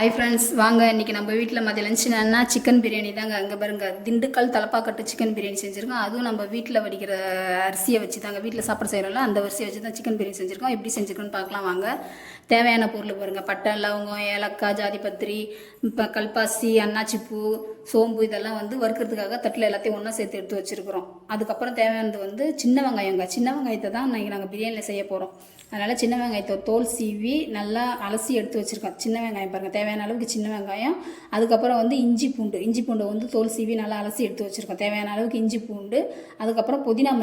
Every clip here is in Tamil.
ஹை ஃப்ரெண்ட்ஸ், வாங்க இன்றைக்கி நம்ம வீட்டில் மதிய லஞ்ச் என்னன்னா சிக்கன் பிரியாணி தாங்க. அங்கே பாருங்க, திண்டுக்கல் தலப்பாக்கட்டு சிக்கன் பிரியாணி செஞ்சுருக்கோம். அதுவும் நம்ம வீட்டில் வடிக்கிற அரிசியை வச்சு தாங்க, வீட்டில் சாப்பாடு செய்கிறோம்ல அந்த அரிசியை வச்சு தான் சிக்கன் பிரியாணி செஞ்சுருக்கோம். எப்படி செஞ்சுருக்கோன்னு பார்க்கலாம் வாங்க. தேவையான பொருள் பாருங்கள்: பட்டை, லவங்கம், ஏலக்காய், ஜாதிபத்திரி, இப்போ கல்பாசி, அன்னாச்சிப்பூ, சோம்பு இதெல்லாம் வறுக்கிறதுக்காக தட்டில் எல்லாத்தையும் ஒன்றா சேர்த்து எடுத்து வச்சுருக்குறோம். அதுக்கப்புறம் தேவையானது சின்ன வெங்காயங்க. சின்ன வெங்காயத்தை தான் இன்றைக்கி நாங்கள் பிரியாணியில் செய்ய போகிறோம். அதனால் சின்ன வெங்காயத்தை தோல் சீவி நல்லா அலசி எடுத்து வச்சுருக்கோம். சின்ன வெங்காயம் பாருங்கள், தேவையான அளவுக்கு சின்ன வெங்காயம். அதுக்கப்புறம் இஞ்சி பூண்டு தோல் சீவி நல்லா அலசி எடுத்து வச்சுருக்கோம். தேவையான அளவுக்கு இஞ்சி பூண்டு. அதுக்கப்புறம் புதினா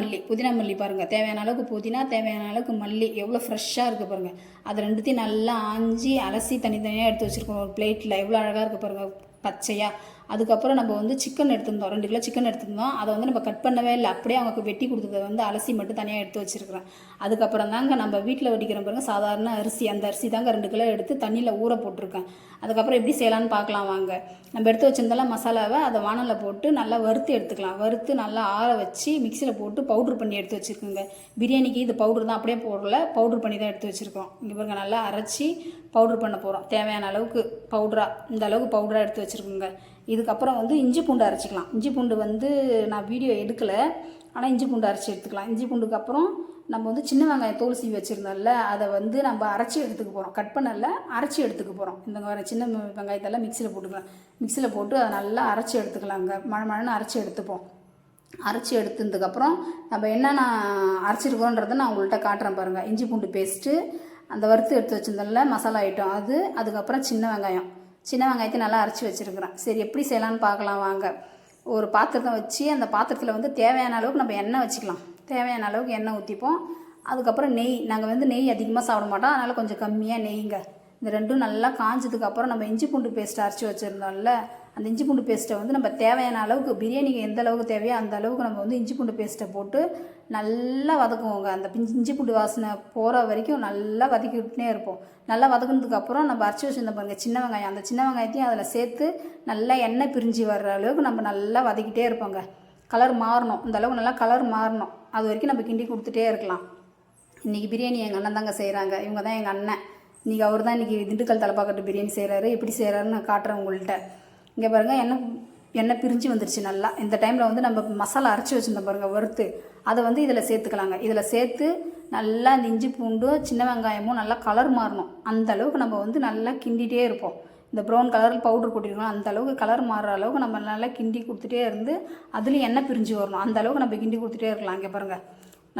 மல்லி பாருங்கள், தேவையான அளவுக்கு புதினா, தேவையான அளவுக்கு மல்லி எவ்வளோ ஃப்ரெஷ்ஷாக இருக்குது பாருங்கள். அது ரெண்டுத்தையும் நல்லா ஆஞ்சி அலசி தனித்தனியாக எடுத்து வச்சுருக்கோம் ஒரு பிளேட்டில். எவ்வளோ அழகாக இருக்குது பாருங்கள், பச்சையாக. அதுக்கப்புறம் நம்ம சிக்கன் எடுத்துருந்தோம், 2 கிலோ சிக்கன் எடுத்துருந்தோம். அதை நம்ம கட் பண்ணவே இல்லை, அப்படியே அவங்க வெட்டி கொடுத்ததை அலசி மட்டும் தனியாக எடுத்து வச்சுருக்கிறேன். அதுக்கப்புறம் தாங்க நம்ம வீட்டில் வடிக்கிற பாருங்க சாதாரண அரிசி, அந்த அரிசி தாங்க 2 கிலோ எடுத்து தண்ணியில் ஊற போட்டிருக்கேன். அதுக்கப்புறம் எப்படி செய்யலான்னு பார்க்கலாம் வாங்க. நம்ம எடுத்து வச்சிருந்தாலும் மசாலாவை அதை வானலில் போட்டு நல்லா வறுத்து எடுத்துக்கலாம். வறுத்து நல்லா ஆற வச்சு மிக்சியில் போட்டு பவுட்ரு பண்ணி எடுத்து வச்சுருக்கோங்க. பிரியாணிக்கு இது பவுட்ரு தான், அப்படியே போடல, பவுட்ரு பண்ணி தான் எடுத்து வச்சுருக்கோம். இங்கே பாருங்க, நல்லா அரைச்சி பவுட்ரு பண்ண போகிறோம். தேவையான அளவுக்கு பவுட்ராக, இந்த அளவுக்கு பவுட்ராக எடுத்து வச்சுருக்கோங்க. இதுக்கப்புறம் இஞ்சி பூண்டு அரைச்சிக்கலாம். இஞ்சி பூண்டு நான் வீடியோ எடுக்கலை, ஆனால் இஞ்சி பூண்டு அரைச்சி எடுத்துக்கலாம். இஞ்சி பூண்டுக்கு அப்புறம் நம்ம சின்ன வெங்காயம் தோல் சீவி வச்சுருந்தோம்ல, அதை நம்ம அரைச்சி எடுத்துக்க போகிறோம். கட் பண்ணல, அரைச்சி எடுத்துக்க போகிறோம். இந்த சின்ன வெங்காயத்தெல்லாம் மிக்சியில் போட்டுக்கலாம். மிக்சியில் போட்டு அதை நல்லா அரைச்சி எடுத்துக்கலாங்க. மழை அரைச்சி எடுத்துப்போம். அரைச்சி எடுத்ததுக்கப்புறம் நம்ம என்னென்ன அரைச்சிருக்கோன்றதை நான் உங்கள்கிட்ட காட்டுறேன் பாருங்கள். இஞ்சி பூண்டு பேஸ்ட்டு, அந்த வறுத்து எடுத்து வச்சுருந்தோம்ல மசாலா ஐட்டம் அது, அதுக்கப்புறம் சின்ன வெங்காயத்தை நல்லா அரைச்சி வச்சுருக்குறேன். சரி, எப்படி செய்யலான்னு பார்க்கலாம் வாங்க. ஒரு பாத்திரத்தை வச்சு அந்த பாத்திரத்தில் தேவையான அளவுக்கு நம்ம எண்ணெய் வச்சுக்கலாம். தேவையான அளவுக்கு எண்ணெய் ஊற்றிப்போம். அதுக்கப்புறம் நெய். நாங்கள் நெய் அதிகமாக சாப்பிட மாட்டோம், அதனால் கொஞ்சம் கம்மியாக நெய்ங்க. இந்த ரெண்டும் நல்லா காஞ்சதுக்கப்புறம் நம்ம இஞ்சி பூண்டு பேஸ்ட் அரைச்சி வச்சுருந்தோம்ல, அந்த இஞ்சி பூண்டு பேஸ்ட்டை நம்ம தேவையான அளவுக்கு, பிரியாணிக்கு எந்த அளவுக்கு தேவையோ அந்த அளவுக்கு நம்ம இஞ்சி பூண்டு பேஸ்ட்டை போட்டு நல்லா வதக்குவோங்க. அந்த இஞ்சி பூண்டு வாசனை போகிற வரைக்கும் நல்லா வதக்கிட்டே இருப்போம். நல்லா வதக்குனதுக்கப்புறம் நம்ம அரைச்சி வச்சுருந்த பாருங்கள் சின்ன வெங்காயம், அந்த சின்ன வெங்காயத்தையும் அதில் சேர்த்து நல்லா எண்ணெய் பிரிஞ்சு வர்ற அளவுக்கு நம்ம நல்லா வதக்கிட்டே இருப்போங்க. கலர் மாறணும், இந்த அளவுக்கு நல்லா கலர் மாறணும், அது வரைக்கும் நம்ம கிண்டி கொடுத்துட்டே இருக்கலாம். இன்றைக்கி பிரியாணி எங்கள் அண்ணன் தாங்க செய்கிறாங்க. இவங்க தான் எங்கள் அண்ணன். இன்றைக்கி அவர் தான் இன்றைக்கி திண்டுக்கல் தலப்பாக்கட்டு பிரியாணி செய்கிறாரு. எப்படி செய்கிறாருன்னு நான் காட்டுறேன் உங்கள்கிட்ட. இங்கே பாருங்கள், எண்ணெய் பிரிஞ்சு வந்துருச்சு நல்லா. இந்த டைமில் நம்ம மசாலா அரைச்சி வச்சுருந்தோம் பாருங்கள் வறுத்து, அதை இதில் சேர்த்துக்கலாங்க. இதில் சேர்த்து நல்லா இந்த இஞ்சி பூண்டும் சின்ன வெங்காயமும் நல்லா கலர் மாறணும். அந்த அளவுக்கு நம்ம நல்லா கிண்டிகிட்டே இருப்போம். இந்த ப்ரௌன் கலரில் பவுட்ரு கொட்டிருக்கோம், அந்த அளவுக்கு கலர் மாறுற அளவுக்கு நம்ம நல்லா கிண்டி கொடுத்துட்டே இருந்து அதுலேயும் எண்ணெய் பிரிஞ்சு வரணும். அந்த அளவுக்கு நம்ம கிண்டி கொடுத்துட்டே இருக்கலாம். இங்கே பாருங்கள்,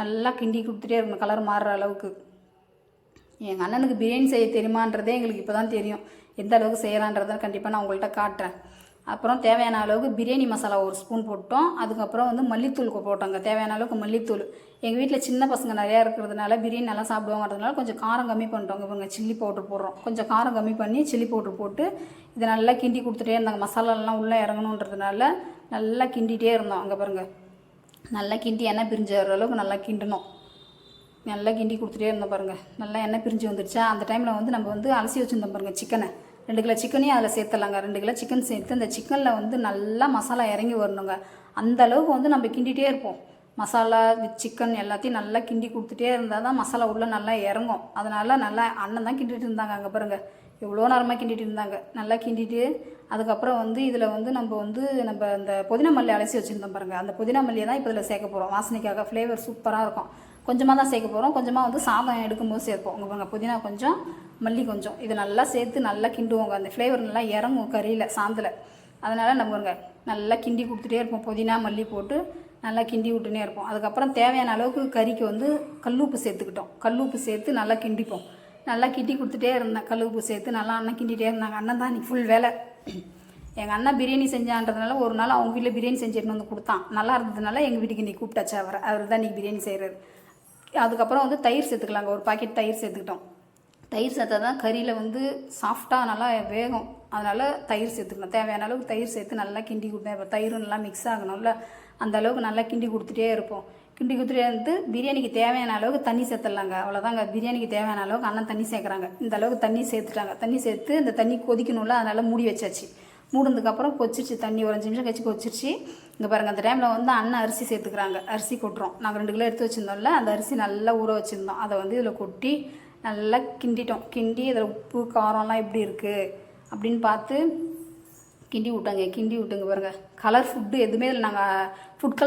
நல்லா கிண்டி கொடுத்துட்டே இருக்கணும் கலர் மாறுற அளவுக்கு. எங்கள் அண்ணனுக்கு பிரியாணி செய்ய தெரியுமான்றதே எங்களுக்கு இப்போ தான் தெரியும். எந்த அளவுக்கு செய்யலான்றதை கண்டிப்பாக நான் உங்கள்கிட்ட காட்டுறேன். அப்புறம் தேவையான அளவுக்கு பிரியாணி மசாலா 1 ஸ்பூன் போட்டோம். அதுக்கப்புறம் மல்லித்தூள் போட்டோங்க, தேவையான அளவுக்கு மல்லித்தூள். எங்கள் வீட்டில் சின்ன பசங்க நிறையா இருக்கிறதுனால பிரியாணி நல்லா சாப்பிடுவாங்கிறதுனால கொஞ்சம் காரம் கம்மி பண்ணிட்டோங்க. இவங்க சில்லி பவுட்ரு போடுறோம், கொஞ்சம் காரம் கம்மி பண்ணி சில்லி பவுட்ரு போட்டு இதை நல்லா கிண்டி கொடுத்துட்டே இருந்தாங்க. மசாலாலாம் உள்ளே இறங்கணுன்றதுனால நல்லா கிண்டிகிட்டே இருந்தோம். அங்கே பாருங்கள், நல்லா கிண்டி எண்ணெய் பிரிஞ்சு வர அளவுக்கு நல்லா கிண்டணும். நல்லா கிண்டி கொடுத்துட்டே இருந்தோம் பாருங்கள். நல்லா எண்ணெய் பிரிஞ்சு வந்துடுச்சா, அந்த டைமில் நம்ம அலசி வச்சுருந்தோம் பாருங்கள் சிக்கனை. 2 கிலோ சிக்கனையும் அதில் சேர்த்துலாங்க. 2 கிலோ சிக்கன் சேர்த்து அந்த சிக்கனில் நல்லா மசாலா இறங்கி வரணுங்க. அந்த அளவுக்கு நம்ம கிண்டிகிட்டே இருப்போம். மசாலா சிக்கன் எல்லாத்தையும் நல்லா கிண்டி கொடுத்துட்டே இருந்தால் தான் மசாலா உள்ளே நல்லா இறங்கும். அதனால் நல்லா அண்ணன் தான் கிண்டிகிட்டு இருந்தாங்க. அங்கே பாருங்கள், எவ்வளோ நேரமாக கிண்டிகிட்டு இருந்தாங்க. நல்லா கிண்டிட்டு அதுக்கப்புறம் இதில் நம்ம அந்த புதினா மல்லி அலசி வச்சுருந்தோம் பாருங்கள், அந்த புதினா மல்லியை தான் இப்போ இதில் சேர்க்க போகிறோம். வாசனைக்காக ஃப்ளேவர் சூப்பராக இருக்கும். கொஞ்சமாக தான் சேர்க்க போகிறோம், கொஞ்சமாக சாதம் எடுக்கும்போது சேர்ப்போம். உங்கள் பாருங்கள், புதினா கொஞ்சம், மல்லி கொஞ்சம், இது நல்லா சேர்த்து நல்லா கிண்டுவோங்க. அந்த ஃப்ளேவர் நல்லா இறங்கும் கறியில், சாந்தில். அதனால் நம்ம நல்லா கிண்டி கொடுத்துட்டே இருப்போம். புதினா மல்லி போட்டு நல்லா கிண்டி விட்டுனே இருப்போம். அதுக்கப்புறம் தேவையான அளவுக்கு கறிக்கு கல்லுப்பு சேர்த்துக்கிட்டோம். கல்லுப்பு சேர்த்து நல்லா கிண்டிப்போம். நல்லா கிண்டி கொடுத்துட்டே இருந்தேன். கல்லுப்பு சேர்த்து நல்லா அண்ணன் கிண்டிகிட்டே இருந்தாங்க. அண்ணன் தான் இன்றைக்கி ஃபுல் வேலை. எங்கள் அண்ணன் பிரியாணி செஞ்சான்றதுனால ஒரு நாள் அவங்க வீட்டில் பிரியாணி செஞ்சுட்டு கொடுத்தான். நல்லா இருந்ததுனால எங்கள் வீட்டுக்கு இன்றைக்கி கூப்பிட்டாச்சு அவர் தான் இன்றைக்கி பிரியாணி செய்கிறாரு. அதுக்கப்புறம் தயிர் சேர்த்துக்கலாங்க. ஒரு பாக்கெட் தயிர் சேர்த்துக்கிட்டோம். தயிர் சேர்த்தா தான் கறியில் சாஃப்டாக நல்லா வேகும். அதனால் தயிர் சேர்த்துக்கணும். தேவையான அளவுக்கு தயிர் சேர்த்து நல்லா கிண்டி கொடுத்தேன். இப்போ தயிரும் நல்லா மிக்ஸ் ஆகணும்ல, அந்த அளவுக்கு நல்லா கிண்டி கொடுத்துட்டே இருப்போம். கிண்டி கொடுத்துட்டே பிரியாணிக்கு தேவையான அளவுக்கு தண்ணி சேர்த்துடலாங்க. அவ்வளோதாங்க, பிரியாணிக்கு தேவையான அளவுக்கு அண்ணன் தண்ணி சேர்க்குறாங்க. இந்த அளவுக்கு தண்ணி சேர்த்துட்டாங்க. தண்ணி சேர்த்து இந்த தண்ணி கொதிக்கணும்ல, அதனால் மூடி வச்சாச்சு. மூடுனதுக்கப்புறம் கொச்சிருச்சு தண்ணி, ஒரு 5 நிமிஷம் கழிச்சு கொச்சிருச்சு. இங்கே பாருங்கள், அந்த டைமில் அண்ணன் அரிசி சேர்த்துக்கிறாங்க. அரிசி கொட்டுறோம். நாங்கள் 2 கிலோ எடுத்து வச்சுருந்தோம்ல, அந்த அரிசி நல்லா ஊற வச்சுருந்தோம். அதை இதில் கொட்டி நல்லா கிண்டிட்டோம். கிண்டி இதில் உப்பு காரம்லாம் எப்படி இருக்குது அப்படின்னு பார்த்து கிண்டி விட்டாங்க. கிண்டி விட்டுங்க பாருங்கள். கலர் ஃபுட்டு எதுவுமே இதில் நாங்கள் ஃபுட்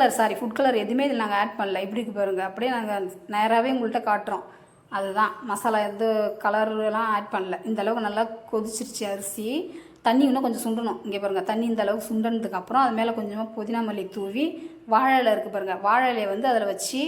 கலர் எதுவுமே இதில் நாங்கள் ஆட் பண்ணல. இப்படி இருக்கு பாருங்கள். அப்படியே நாங்கள் நேராகவே உங்கள்கிட்ட காட்டுறோம். அதுதான் மசாலா எது கலர்லாம் ஆட் பண்ணல. இந்த அளவுக்கு நல்லா கொதிச்சிருச்சு அரிசி. தண்ணி இன்னும் கொஞ்சம் சுண்டணும். இங்கே பாருங்கள், தண்ணி இந்த அளவுக்கு சுண்டனதுக்கப்புறம் அது மேலே கொஞ்சமாக புதினா மல்லி தூவி வாழை இலை இருக்குது பாருங்கள். வாழை இலையை வந்து அதில் வச்சு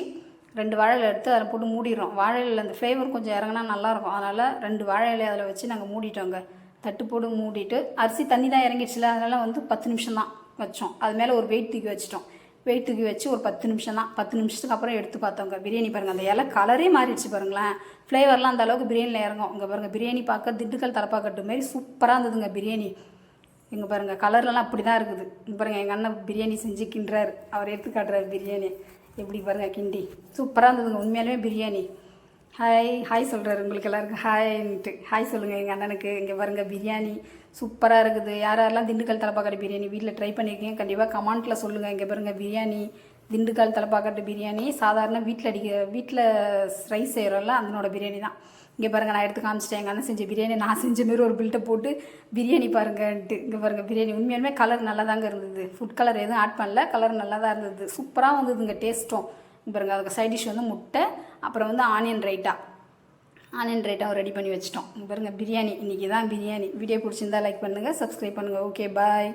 2 வாழை இலை எடுத்து அதில் போட்டு மூடிடுறோம். வாழை இலையில் அந்த ஃப்ளேவர் கொஞ்சம் இறங்கினா நல்லாயிருக்கும். அதனால் 2 வாழை இலையை அதில் வச்சு நாங்கள் மூடிட்டோங்க. தட்டு போட்டு மூடிட்டு அரிசி தண்ணி தான் இறங்கிடுச்சுல, அதனால் வந்து 10 நிமிஷம் தான் வச்சோம். அது மேலே ஒரு வெயிட் தூக்கி வச்சிட்டோம். வெயிட் தூக்கி வச்சு ஒரு 10 நிமிஷம் தான். 10 நிமிஷத்துக்கு அப்புறம் எடுத்து பார்த்தோங்க. பிரியாணி பாருங்கள், அந்த இலை கலரே மாறிடுச்சு பாருங்களேன். ஃப்ளேவர்லாம் அந்த அளவுக்கு பிரியாணியில் இறங்கும். இங்கே பாருங்கள், பிரியாணி பார்க்க திண்டுக்கல் தலப்பாக்கட்டு மாரி சூப்பராக இருந்ததுங்க பிரியாணி. இங்கே பாருங்கள், கலர்லாம் அப்படி தான் இருக்குது. இங்கே பாருங்கள், எங்கள் அண்ணன் பிரியாணி செஞ்சு கிண்டுறாரு. அவர் எடுத்து காட்டுறாரு பிரியாணி எப்படி பாருங்கள் கிண்டி. சூப்பராக இருந்ததுங்க உண்மையாலுமே பிரியாணி. ஹாய் சொல்கிறாரு உங்களுக்கு எல்லாருக்கும் ஹாய்ன்ட்டு. ஹாய் சொல்லுங்கள் எங்கள் அண்ணனுக்கு. இங்கே பாருங்கள் பிரியாணி சூப்பராக இருக்குது. யாரெல்லாம் திண்டுக்கல் தலப்பாக்கட்டு பிரியாணி வீட்டில் ட்ரை பண்ணியிருக்கீங்க கண்டிப்பாக கமெண்ட்டில் சொல்லுங்கள். இங்கே பாருங்கள் பிரியாணி, திண்டுக்கல் தலப்பாக்கட்டு பிரியாணி சாதாரண வீட்டில் ரைஸ் செய்கிறோம்ல அதனோட பிரியாணி தான். இங்கே பாருங்கள், நான் எடுத்து காமிச்சிட்டேன். எங்கள் அண்ணன் செஞ்ச பிரியாணி நான் செஞ்ச மாரி ஒரு பில்ட்டை போட்டு பிரியாணி பாருங்கன்ட்டு. இங்கே பாருங்கள் பிரியாணி உண்மையாலுமே கலர் நல்லா தாங்க இருந்தது. ஃபுட் கலர் எதுவும் ஆட் பண்ணல, கலர் நல்லா தான் இருந்தது. சூப்பராக வந்ததுங்க டேஸ்ட்டும். பாருங்கள், அதுக்கு சைட் டிஷ் வந்து முட்டை, அப்புறம் வந்து ஆனியன் ரைட்டாவும் ரெடி பண்ணி வச்சிட்டோம். பாருங்கள் பிரியாணி, இன்றைக்கி தான் பிரியாணி. வீடியோ பிடிச்சிருந்தா லைக் பண்ணுங்கள், சப்ஸ்கிரைப் பண்ணுங்கள். Okay bye.